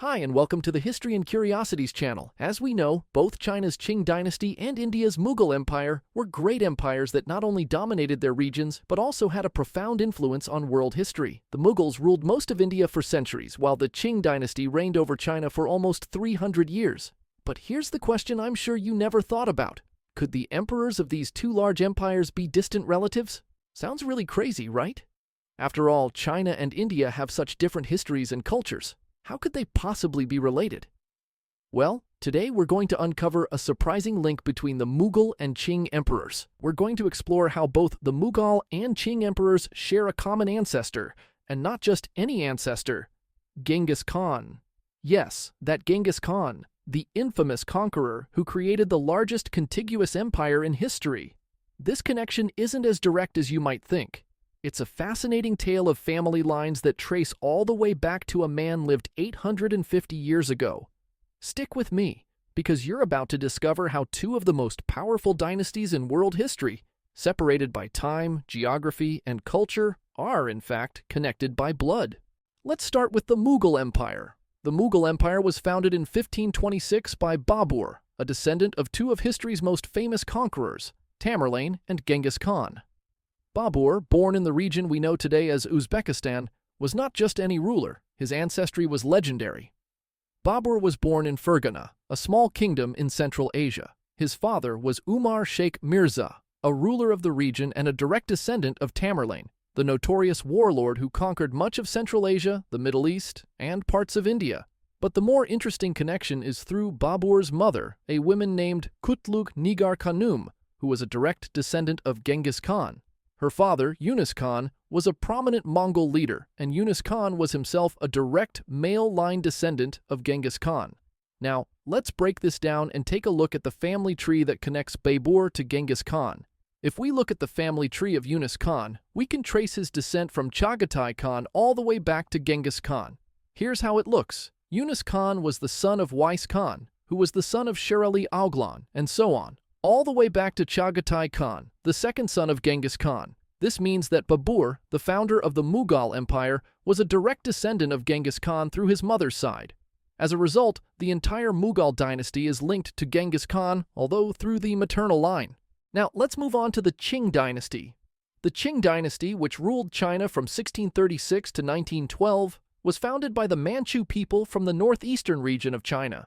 Hi, and welcome to the History and Curiosities channel. As we know, both China's Qing Dynasty and India's Mughal Empire were great empires that not only dominated their regions, but also had a profound influence on world history. The Mughals ruled most of India for centuries, while the Qing Dynasty reigned over China for almost 300 years. But here's the question I'm sure you never thought about. Could the emperors of these two large empires be distant relatives? Sounds really crazy, right? After all, China and India have such different histories and cultures. How could they possibly be related? Well, today we're going to uncover a surprising link between the Mughal and Qing emperors. We're going to explore how both the Mughal and Qing emperors share a common ancestor, and not just any ancestor, Genghis Khan. Yes, that Genghis Khan, the infamous conqueror who created the largest contiguous empire in history. This connection isn't as direct as you might think. It's a fascinating tale of family lines that trace all the way back to a man lived 850 years ago. Stick with me, because you're about to discover how two of the most powerful dynasties in world history, separated by time, geography, and culture, are, in fact, connected by blood. Let's start with the Mughal Empire. The Mughal Empire was founded in 1526 by Babur, a descendant of two of history's most famous conquerors, Tamerlane and Genghis Khan. Babur, born in the region we know today as Uzbekistan, was not just any ruler. His ancestry was legendary. Babur was born in Fergana, a small kingdom in Central Asia. His father was Umar Sheikh Mirza, a ruler of the region and a direct descendant of Tamerlane, the notorious warlord who conquered much of Central Asia, the Middle East, and parts of India. But the more interesting connection is through Babur's mother, a woman named Kutlug Nigar Khanum, who was a direct descendant of Genghis Khan. Her father, Yunus Khan, was a prominent Mongol leader, and Yunus Khan was himself a direct male-line descendant of Genghis Khan. Now, let's break this down and take a look at the family tree that connects Babur to Genghis Khan. If we look at the family tree of Yunus Khan, we can trace his descent from Chagatai Khan all the way back to Genghis Khan. Here's how it looks. Yunus Khan was the son of Wais Khan, who was the son of Sherali Auglan, and so on, all the way back to Chagatai Khan, the second son of Genghis Khan. This means that Babur, the founder of the Mughal Empire, was a direct descendant of Genghis Khan through his mother's side. As a result, the entire Mughal dynasty is linked to Genghis Khan, although through the maternal line. Now, let's move on to the Qing Dynasty. The Qing Dynasty, which ruled China from 1636 to 1912, was founded by the Manchu people from the northeastern region of China.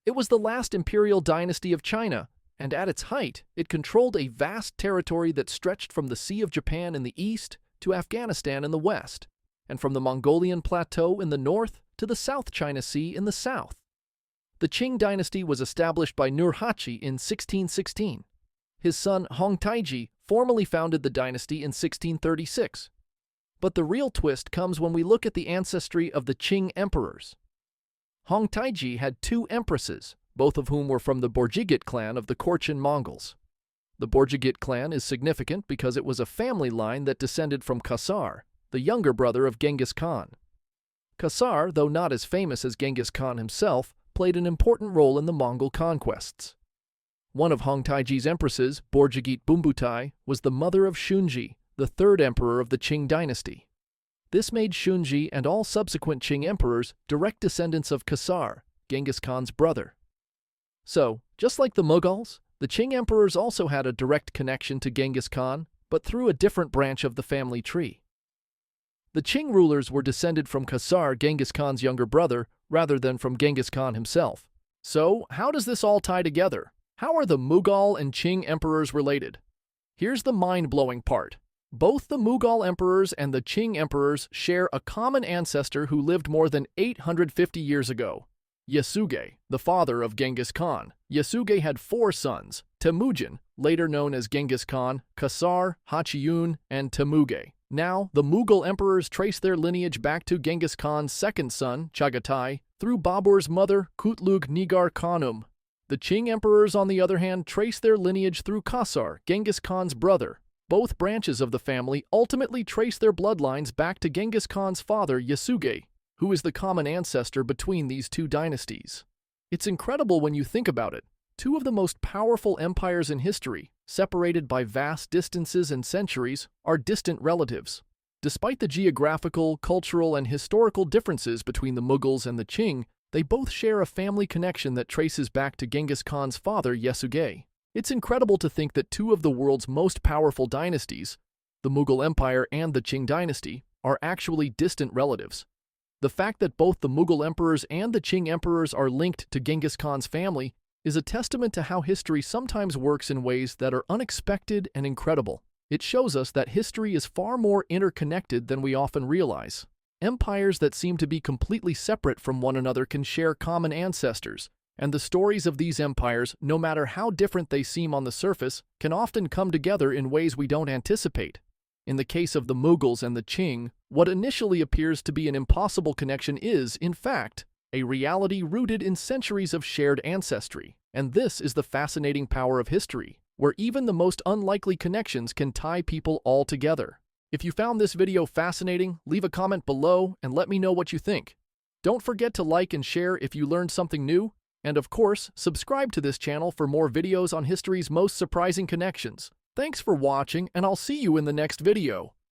It was the last imperial dynasty of China, and at its height, it controlled a vast territory that stretched from the Sea of Japan in the east to Afghanistan in the west, and from the Mongolian Plateau in the north to the South China Sea in the south. The Qing dynasty was established by Nurhaci in 1616. His son Hong Taiji formally founded the dynasty in 1636. But the real twist comes when we look at the ancestry of the Qing emperors. Hong Taiji had two empresses, both of whom were from the Borjigit clan of the Korchin Mongols. The Borjigit clan is significant because it was a family line that descended from Qasar, the younger brother of Genghis Khan. Qasar, though not as famous as Genghis Khan himself, played an important role in the Mongol conquests. One of Hong Taiji's empresses, Borjigit Bumbutai, was the mother of Shunji, the third emperor of the Qing dynasty. This made Shunji and all subsequent Qing emperors direct descendants of Qasar, Genghis Khan's brother. So, just like the Mughals, the Qing emperors also had a direct connection to Genghis Khan, but through a different branch of the family tree. The Qing rulers were descended from Qasar, Genghis Khan's younger brother, rather than from Genghis Khan himself. So, how does this all tie together? How are the Mughal and Qing emperors related? Here's the mind-blowing part. Both the Mughal emperors and the Qing emperors share a common ancestor who lived more than 850 years ago. Yasuge, the father of Genghis Khan. Yasuge had four sons, Temujin, later known as Genghis Khan, Qasar, Hachiyun, and Temuge. Now, the Mughal emperors trace their lineage back to Genghis Khan's second son, Chagatai, through Babur's mother, Kutlug Nigar Khanum. The Qing emperors, on the other hand, trace their lineage through Qasar, Genghis Khan's brother. Both branches of the family ultimately trace their bloodlines back to Genghis Khan's father, Yasuge, who is the common ancestor between these two dynasties. It's incredible when you think about it. Two of the most powerful empires in history, separated by vast distances and centuries, are distant relatives. Despite the geographical, cultural, and historical differences between the Mughals and the Qing, They both share a family connection that traces back to Genghis Khan's father, Yesugei. It's incredible to think that two of the world's most powerful dynasties, the Mughal Empire and the Qing Dynasty, are actually distant relatives. The fact that both the Mughal emperors and the Qing emperors are linked to Genghis Khan's family is a testament to how history sometimes works in ways that are unexpected and incredible. It shows us that history is far more interconnected than we often realize. Empires that seem to be completely separate from one another can share common ancestors, and the stories of these empires, no matter how different they seem on the surface, can often come together in ways we don't anticipate. In the case of the Mughals and the Qing, what initially appears to be an impossible connection is, in fact, a reality rooted in centuries of shared ancestry. And this is the fascinating power of history, where even the most unlikely connections can tie people all together. If you found this video fascinating, leave a comment below and let me know what you think. Don't forget to like and share if you learned something new, and of course, subscribe to this channel for more videos on history's most surprising connections. Thanks for watching, and I'll see you in the next video.